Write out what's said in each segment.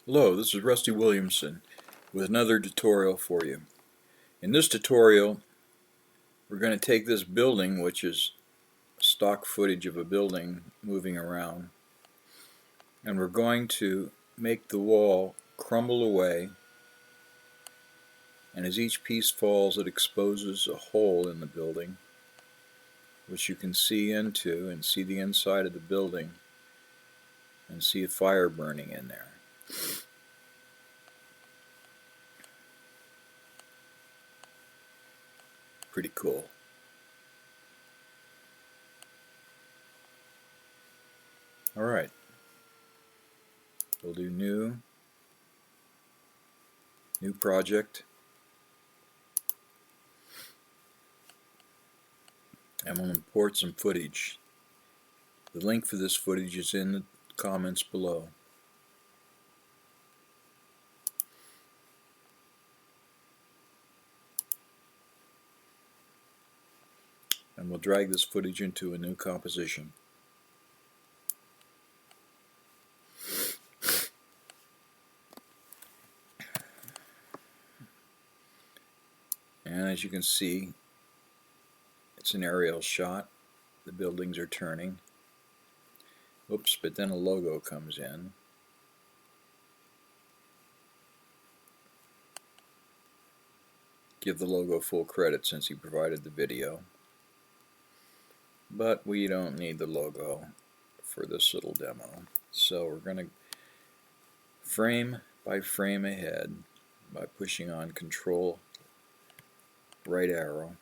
Hello, this is Rusty Williamson with another tutorial for you. In this tutorial, we're going to take this building, which is stock footage of a building moving around, and we're going to make the wall crumble away, and as each piece falls it exposes a hole in the building which you can see into and see the inside of the building and see a fire burning in there. Pretty cool. Alright, we'll do new project, and we'll import some footage. The link for this footage is in the comments below. And we'll drag this footage into a new composition. And as you can see, it's an aerial shot. The buildings are turning. Oops, but then a logo comes in. Give the logo full credit since he provided the video. But we don't need the logo for this little demo. So we're going to frame by frame ahead by pushing on Control right arrow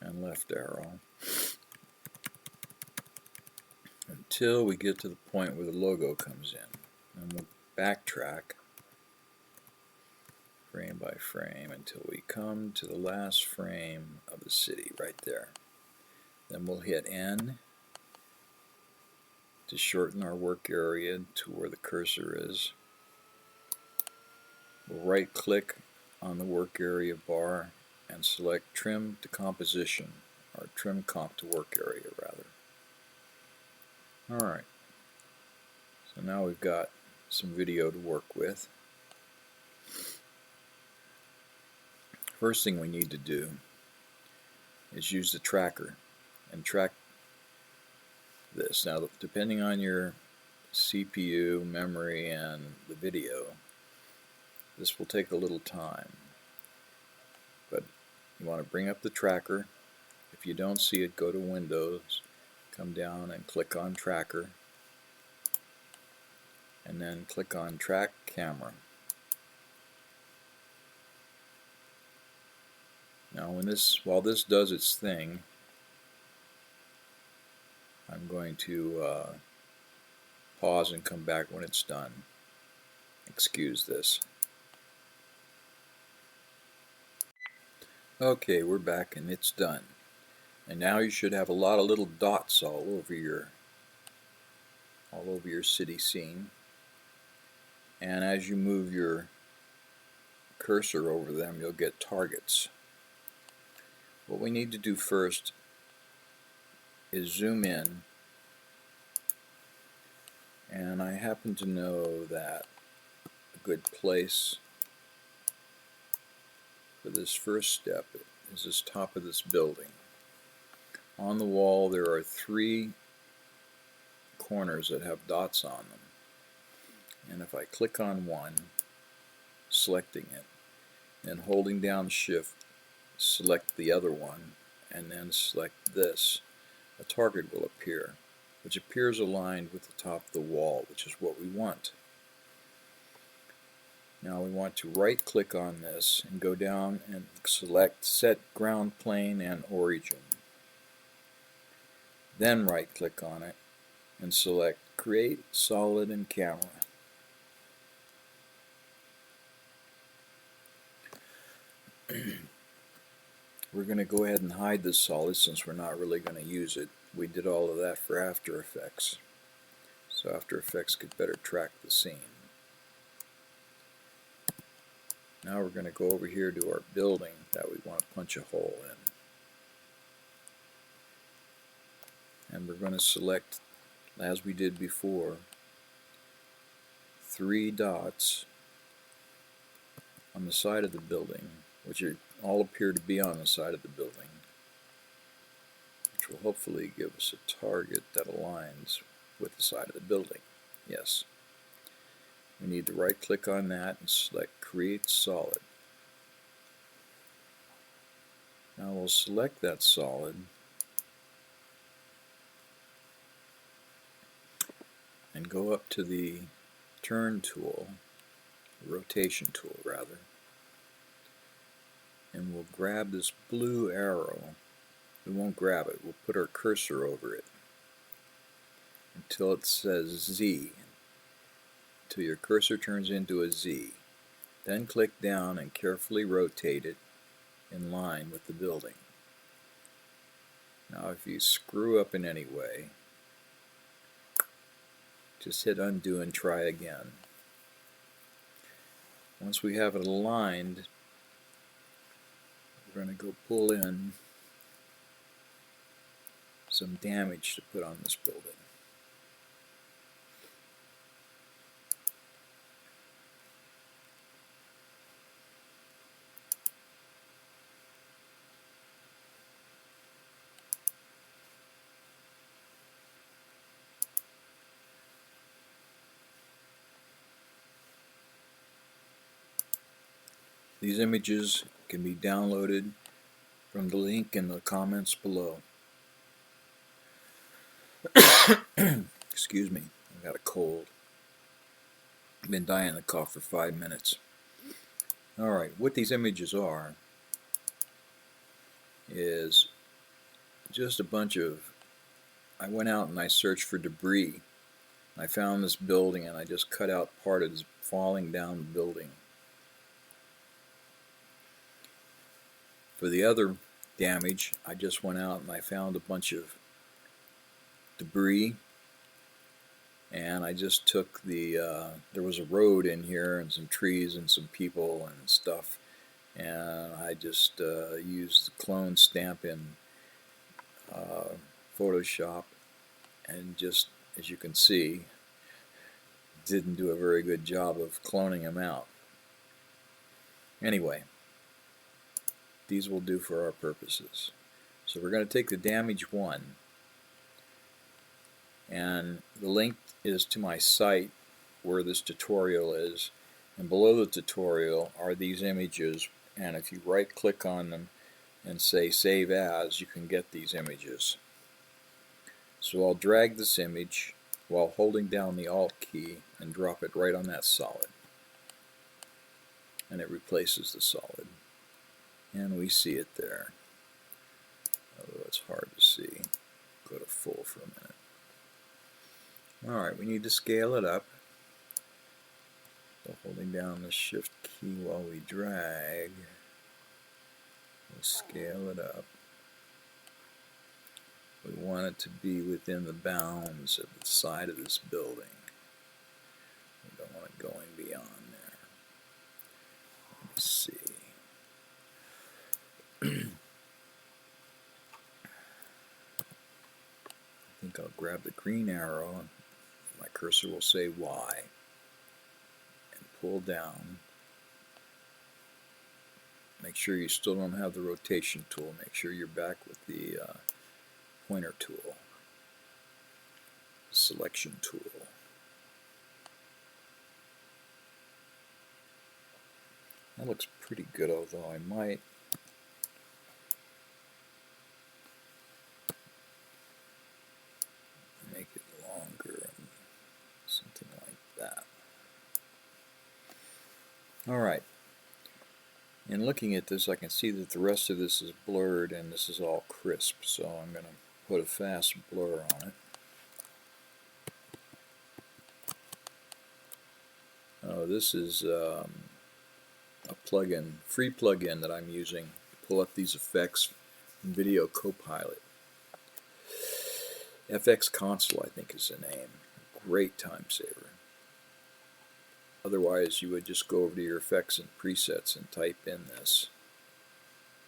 and left arrow until we get to the point where the logo comes in, and we'll backtrack frame by frame until we come to the last frame of the city right there. Then we'll hit N to shorten our work area to where the cursor is. We'll right click on the work area bar and select Trim to Composition, or Trim Comp to Work Area rather. Alright, so now we've got some video to work with. First thing we need to do is use the tracker and track this. Now, depending on your CPU, memory, and the video, this will take a little time. But you want to bring up the tracker. If you don't see it, go to Windows, come down and click on Tracker, and then click on Track Camera. Now while this does its thing, I'm going to pause and come back when it's done. Excuse this. Okay, we're back and it's done. And now you should have a lot of little dots all over your city scene. And as you move your cursor over them, you'll get targets. What we need to do first is zoom in, and I happen to know that a good place for this first step is this top of this building. On the wall there are 3 corners that have dots on them, and if I click on one, selecting it, and holding down Shift, select the other one, and then select this, a target will appear, which appears aligned with the top of the wall, which is what we want. Now we want to right click on this and go down and select Set Ground Plane and Origin. Then right click on it and select Create Solid and Camera. We're going to go ahead and hide this solid since we're not really going to use it. We did all of that for After Effects, so After Effects could better track the scene. Now we're going to go over here to our building that we want to punch a hole in. And we're going to select, as we did before, 3 dots on the side of the building, which all appear to be on the side of the building, which will hopefully give us a target that aligns with the side of the building. Yes. We need to right click on that and select Create Solid. Now we'll select that solid and go up to the turn tool, rotation tool rather, and we'll grab this blue arrow. We won't grab it, we'll put our cursor over it until it says Z, until your cursor turns into a Z. Then click down and carefully rotate it in line with the building. Now if you screw up in any way, just hit undo and try again. Once we have it aligned, we're going to go pull in some damage to put on this building. These images can be downloaded from the link in the comments below. Excuse me, I've got a cold. I've been dying of the cough for 5 minutes. Alright, what these images are is just a bunch of, I went out and I searched for debris. I found this building and I just cut out part of this falling down building. For the other damage, I just went out and I found a bunch of debris, and I just took the, there was a road in here and some trees and some people and stuff, and I just used the clone stamp in Photoshop, and just, as you can see, didn't do a very good job of cloning them out. Anyway, these will do for our purposes. So we're going to take the damage one, and the link is to my site where this tutorial is, and below the tutorial are these images, and if you right click on them and say save as, you can get these images. So I'll drag this image while holding down the Alt key and drop it right on that solid, and it replaces the solid. And we see it there, although it's hard to see. Go to full for a minute. Alright, we need to scale it up. So holding down the shift key while we drag, we'll scale it up. We want it to be within the bounds of the side of this building. We don't want it going beyond there. Let me see. I think I'll grab the green arrow, my cursor will say Y, and pull down. Make sure you still don't have the rotation tool, make sure you're back with the pointer tool, selection tool. That looks pretty good, although I might make it longer and something like that. Alright, in looking at this I can see that the rest of this is blurred and this is all crisp, so I'm going to put a fast blur on it. Oh, this is a plugin, free plugin that I'm using to pull up these effects in Video Copilot. FX Console, I think, is the name. Great time saver. Otherwise, you would just go over to your effects and presets and type in this.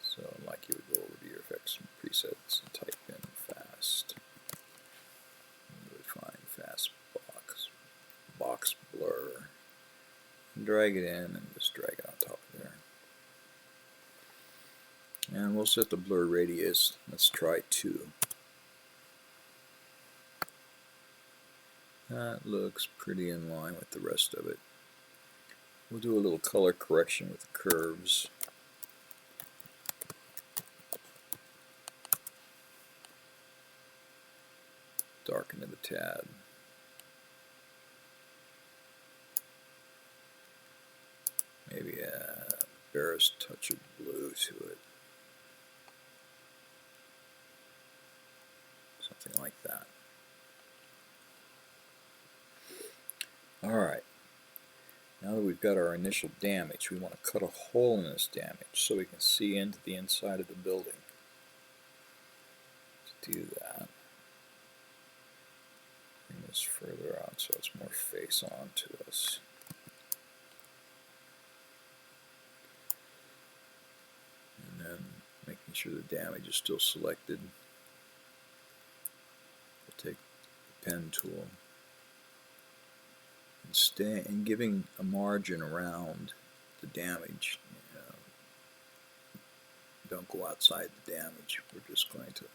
So, like you would go over to your effects and presets and type in fast. You would find fast box blur. drag it in and just drag it on top of there. And we'll set the blur radius. Let's try 2. That looks pretty in line with the rest of it. We'll do a little color correction with the curves. Darken it a tad. Maybe a barest touch of blue to it. Something like that. Alright. Now that we've got our initial damage, we want to cut a hole in this damage so we can see into the inside of the building. To do that, bring this further out so it's more face on to us. And then making sure the damage is still selected. We'll take the pen tool and giving a margin around the damage. Don't go outside the damage. We're just going to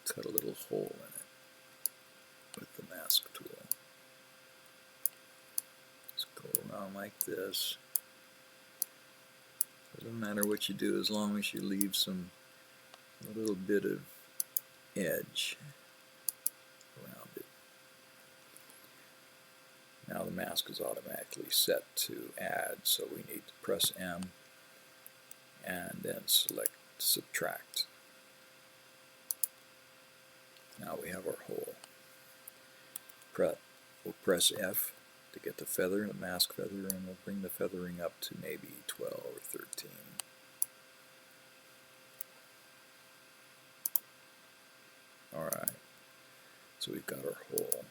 cut a little hole in it with the mask tool. Just go around like this. It doesn't matter what you do as long as you leave a little bit of edge around it. Now the mask is automatically set to add, so we need to press M and then select subtract. Now we have our hole. We'll press F to get the feather, the mask feather, and we'll bring the feathering up to maybe 12 or 13. Alright, so we've got our hole.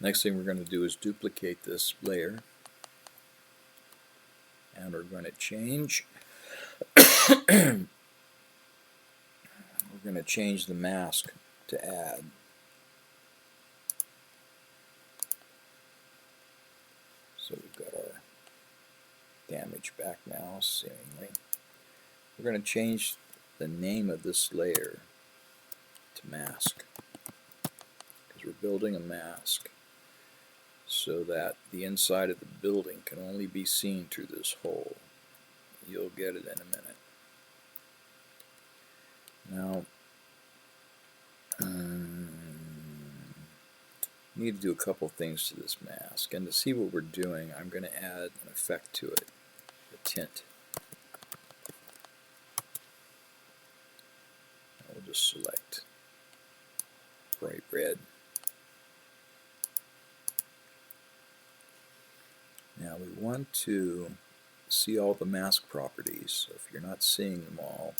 Next thing we're going to do is duplicate this layer, and we're going to change we're going to change the mask to add. So we've got our damage back now, seemingly. We're going to change the name of this layer to mask, because we're building a mask so that the inside of the building can only be seen through this hole. You'll get it in a minute. Now, we need to do a couple things to this mask, and to see what we're doing, I'm going to add an effect to it, a tint. We'll just select bright red. Now we want to see all the mask properties, so if you're not seeing them all,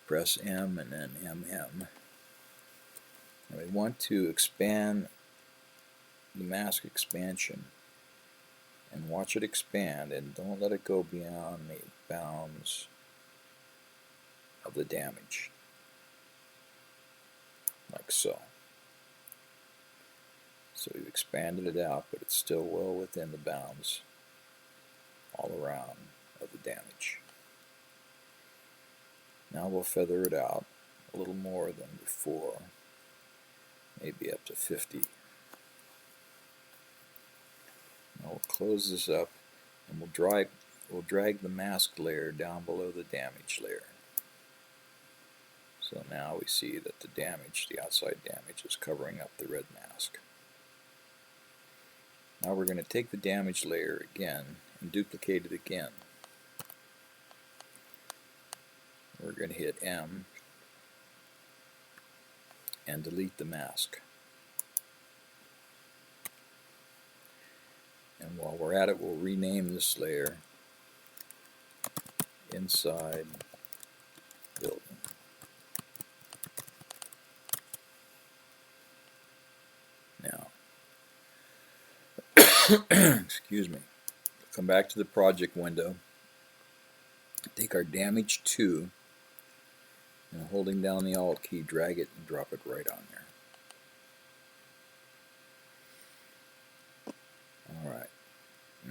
press M and then MM. And we want to expand the mask expansion and watch it expand, and don't let it go beyond the bounds of the damage, like so. So we've expanded it out, but it's still well within the bounds all around of the damage. Now we'll feather it out a little more than before, maybe up to 50. Now we'll close this up, and we'll drag the mask layer down below the damage layer. So now we see that the damage, the outside damage, is covering up the red mask. Now we're going to take the damage layer again and duplicate it again. We're going to hit M and delete the mask. And while we're at it, we'll rename this layer Inside Building. Now, excuse me, come back to the project window, take our damage 2, and holding down the Alt key, drag it and drop it right on there. Alright.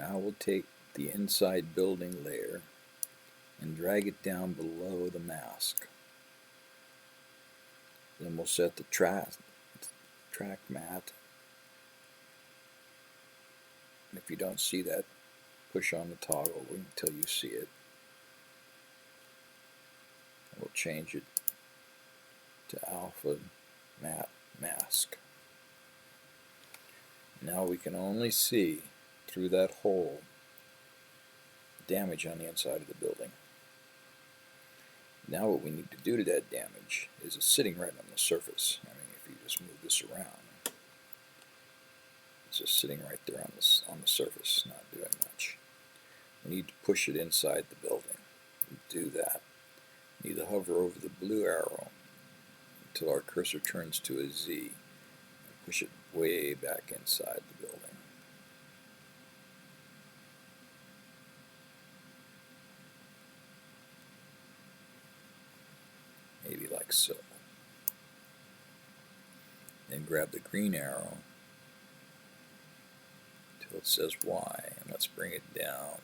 Now we'll take the inside building layer and drag it down below the mask. Then we'll set the track mat. And if you don't see that, push on the toggle until you see it. We'll change it to alpha matte mask. Now we can only see through that hole damage on the inside of the building. Now what we need to do to that damage is it's sitting right on the surface. I mean, if you just move this around, it's just sitting right there on the surface, not doing much. We need to push it inside the building. To do that, we need to hover over the blue arrow until our cursor turns to a Z and push it way back inside the building. Maybe like so. Then grab the green arrow until it says Y, and let's bring it down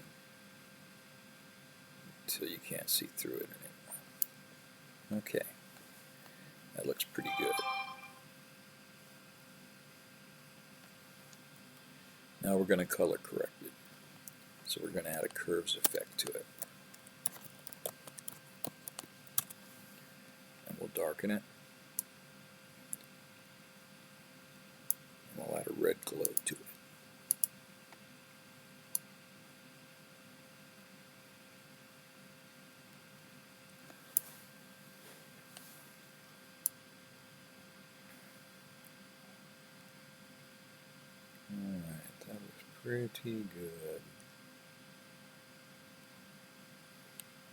until you can't see through it anymore. Okay, that looks pretty good. Now we're going to color correct it. So we're going to add a curves effect to it. And we'll darken it. And we'll add a red glow to it. Alright, that looks pretty good.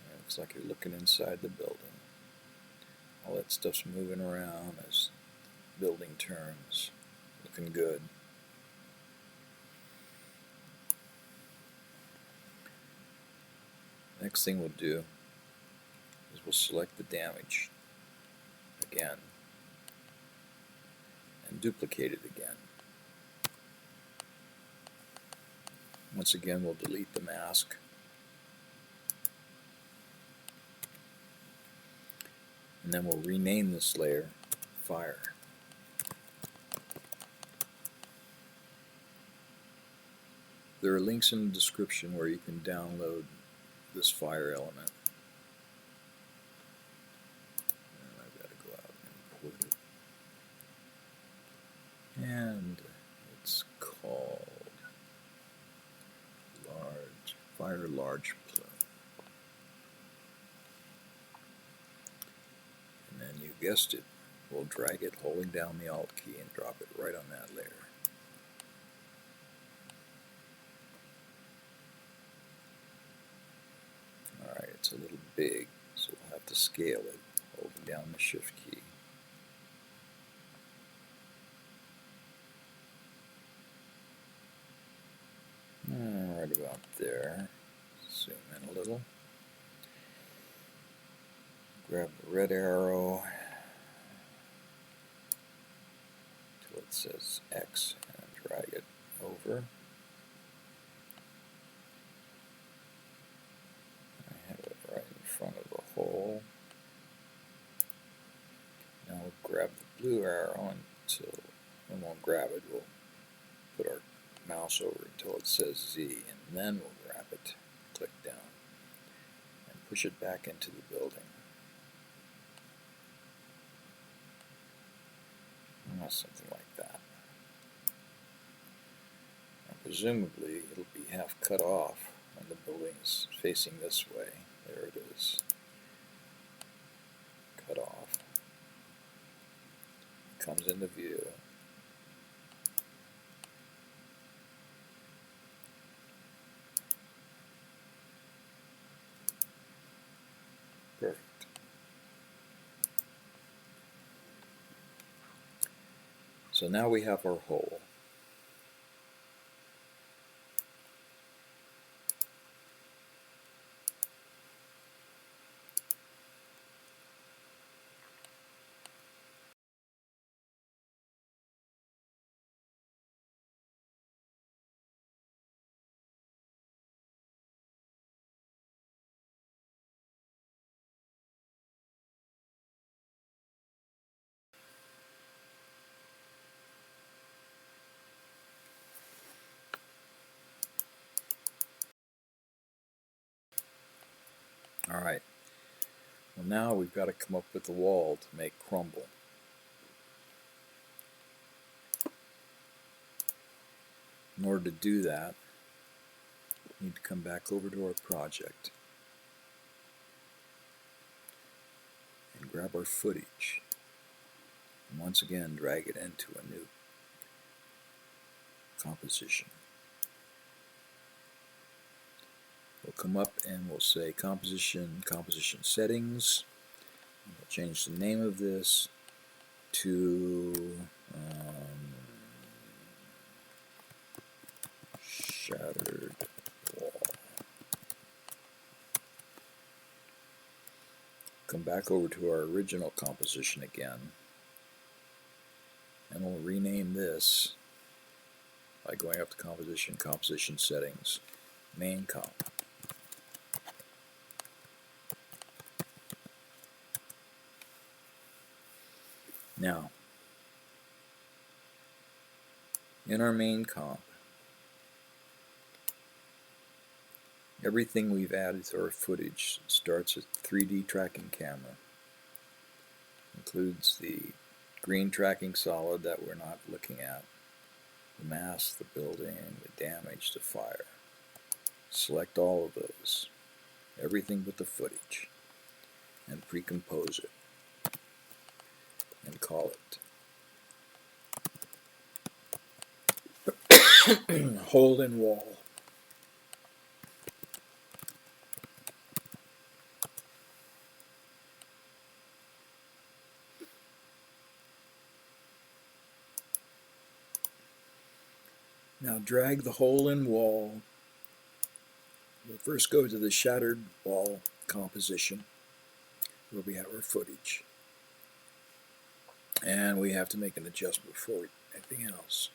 It looks like you're looking inside the building. All that stuff's moving around as the building turns. Looking good. Next thing we'll do is we'll select the damage again and duplicate it again. Once again, we'll delete the mask. And then we'll rename this layer Fire. There are links in the description where you can download this fire element. And I've got to go out and import it. And it's called Fire Large Plume. And then you guessed it, we'll drag it holding down the Alt key and drop it right on that layer. Alright, it's a little big, so we'll have to scale it, holding down the Shift key. Right about there. Zoom in a little. Grab the red arrow until it says X and drag it over. I have it right in front of the hole. Now we'll grab the blue arrow until we won't grab it. We'll put our mouse over until it says Z, and then we'll grab it, click down, and push it back into the building. Something like that. Now, presumably it'll be half cut off when the building is facing this way. There it is. Cut off. Comes into view. Perfect. So now we have our hole. Alright, well now we've got to come up with the wall to make crumble. In order to do that, we need to come back over to our project and grab our footage and once again drag it into a new composition. We'll come up and we'll say composition settings. We'll change the name of this to shattered wall. Come back over to our original composition again, and we'll rename this by going up to composition settings, main comp. Now, in our main comp, everything we've added to our footage starts with 3D tracking camera. Includes the green tracking solid that we're not looking at, the mass, the building, the damage, the fire. Select all of those, everything but the footage, and pre-compose it, and call it hole in wall. Now drag the hole in wall. We'll first go to the shattered wall composition where we have our footage. And we have to make an adjustment before anything else.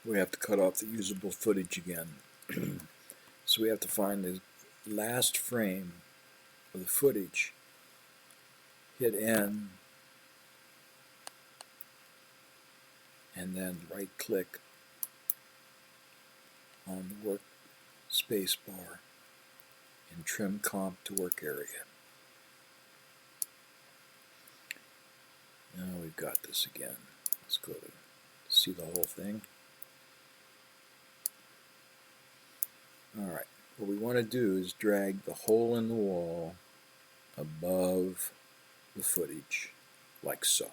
We have to cut off the usable footage again. So we have to find the last frame of the footage, hit N, and then right click on the work space bar and trim comp to work area. Now we've got this again. Let's go to see the whole thing. Alright, what we want to do is drag the hole in the wall above the footage, like so.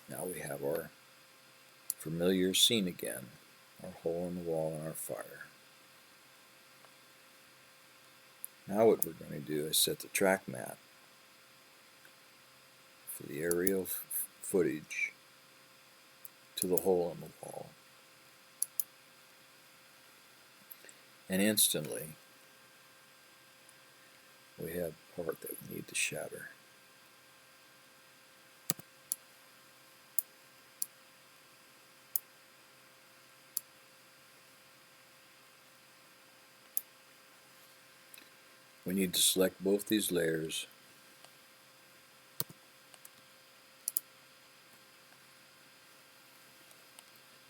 Now we have our familiar scene again, our hole in the wall and our fire. Now what we're going to do is set the track map for the aerial footage to the hole in the wall. And instantly, we have part that we need to shatter. We need to select both these layers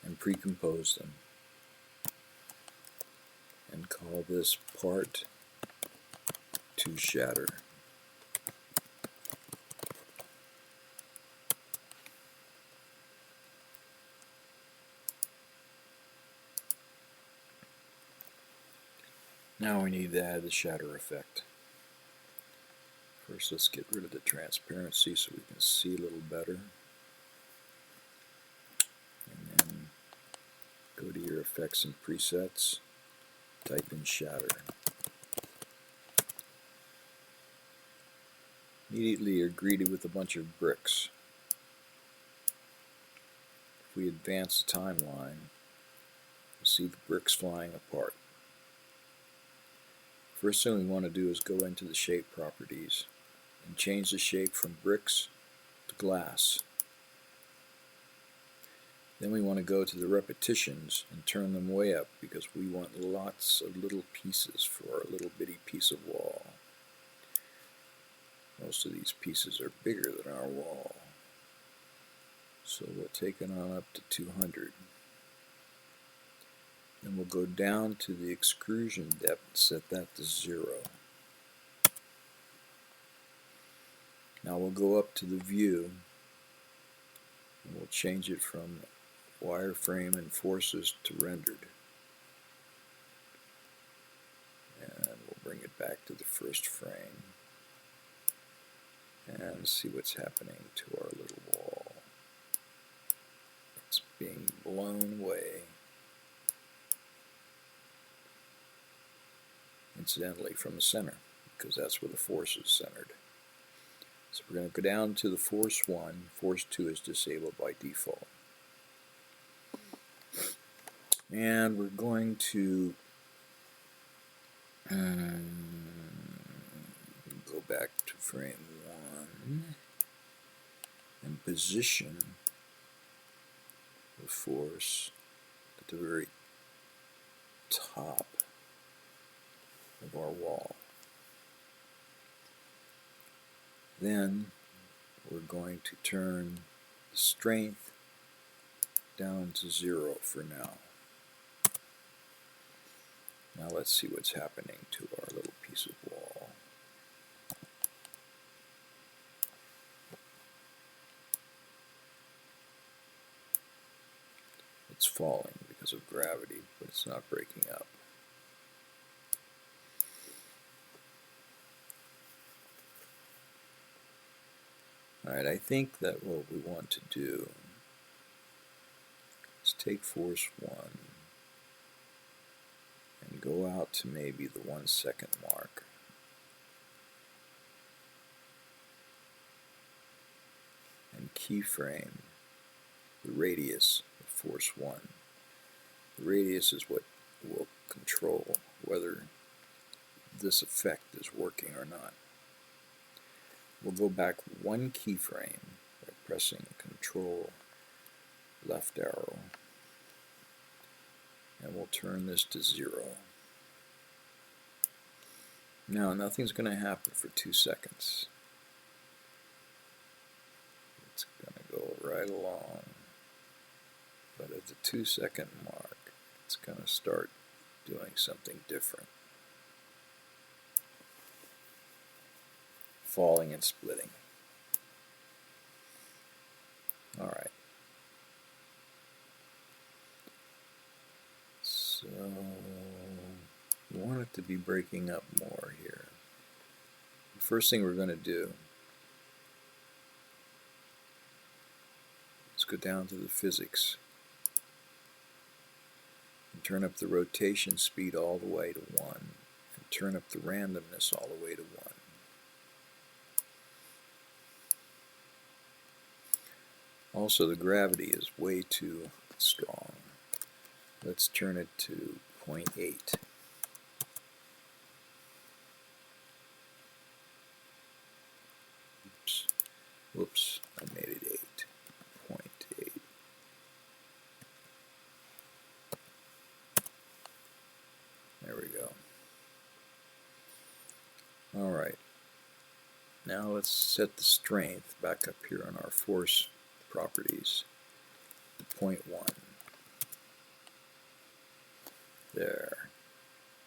and pre-compose them. And call this part to shatter. Now we need to add the shatter effect. First, let's get rid of the transparency so we can see a little better. And then go to your effects and presets. Type in shatter. Immediately you're greeted with a bunch of bricks. If we advance the timeline, you'll see the bricks flying apart. First thing we want to do is go into the shape properties and change the shape from bricks to glass. Then we want to go to the repetitions and turn them way up because we want lots of little pieces for our little bitty piece of wall. Most of these pieces are bigger than our wall. So we'll take it on up to 200. Then we'll go down to the extrusion depth and set that to 0. Now we'll go up to the view and we'll change it from wireframe and forces to rendered. And we'll bring it back to the first frame and see what's happening to our little wall. It's being blown away. Incidentally, from the center, because that's where the force is centered. So we're going to go down to the force 1. Force 2 is disabled by default. And we're going to go back to frame 1 and position the force at the very top of our wall. Then we're going to turn the strength down to 0 for now. Now let's see what's happening to our little piece of wall. It's falling because of gravity, but it's not breaking up. Alright, I think that what we want to do is take force 1 and go out to maybe the 1 second mark. And keyframe the radius of force 1. The radius is what will control whether this effect is working or not. We'll go back 1 keyframe by pressing Control left arrow, and we'll turn this to 0. Now nothing's going to happen for 2 seconds. It's going to go right along, but at the 2 second mark it's going to start doing something different. Falling and splitting. Alright. So we want it to be breaking up more here. The first thing we're going to do is go down to the physics and turn up the rotation speed all the way to 1 and turn up the randomness all the way to 1. Also, the gravity is way too strong. Let's turn it to 0.8. Oops. Whoops, I made it 8. 0.8. There we go. Alright. Now let's set the strength back up here on our force properties, 0.1. There,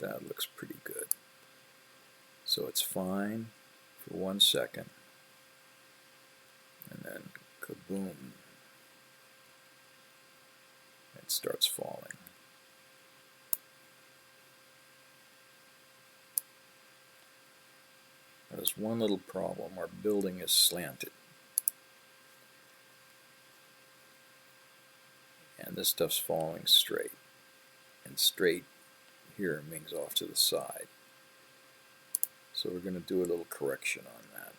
that looks pretty good. So it's fine for 1 second, and then kaboom, it starts falling. There's one little problem: our building is slanted. And this stuff's falling straight. And straight here means off to the side. So we're going to do a little correction on that.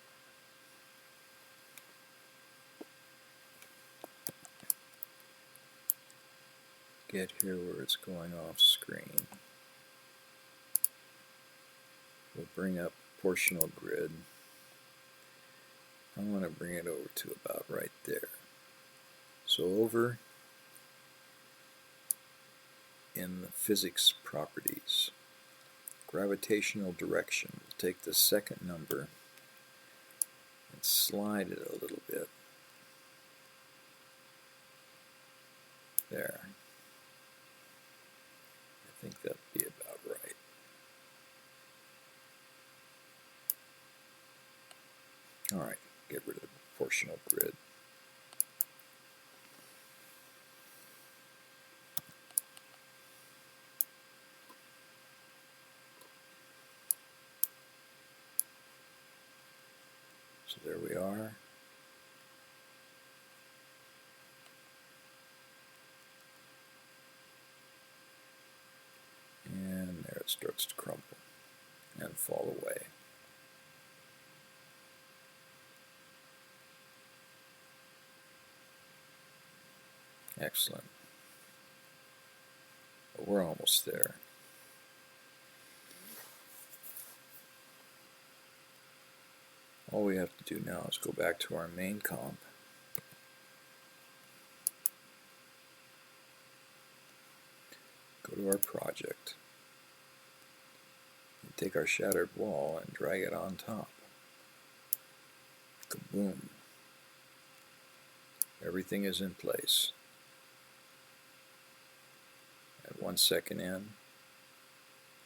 Get here where it's going off screen. We'll bring up proportional grid. I want to bring it over to about right there. So over in the physics properties, gravitational direction, we'll take the second number and slide it a little bit. There. I think that'd be about right. Alright, get rid of the proportional grid. So there we are. And there it starts to crumble and fall away. Excellent. But we're almost there. All we have to do now is go back to our main comp. Go to our project. And take our shattered wall and drag it on top. Kaboom. Everything is in place. At 1 second in,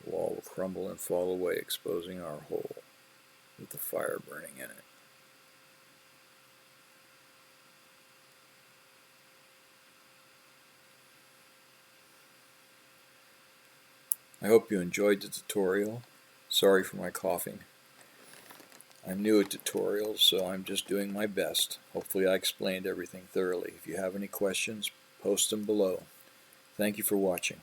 the wall will crumble and fall away, exposing our hole with the fire burning in it. I hope you enjoyed the tutorial. Sorry for my coughing. I'm new at tutorials, so I'm just doing my best. Hopefully I explained everything thoroughly. If you have any questions, post them below. Thank you for watching.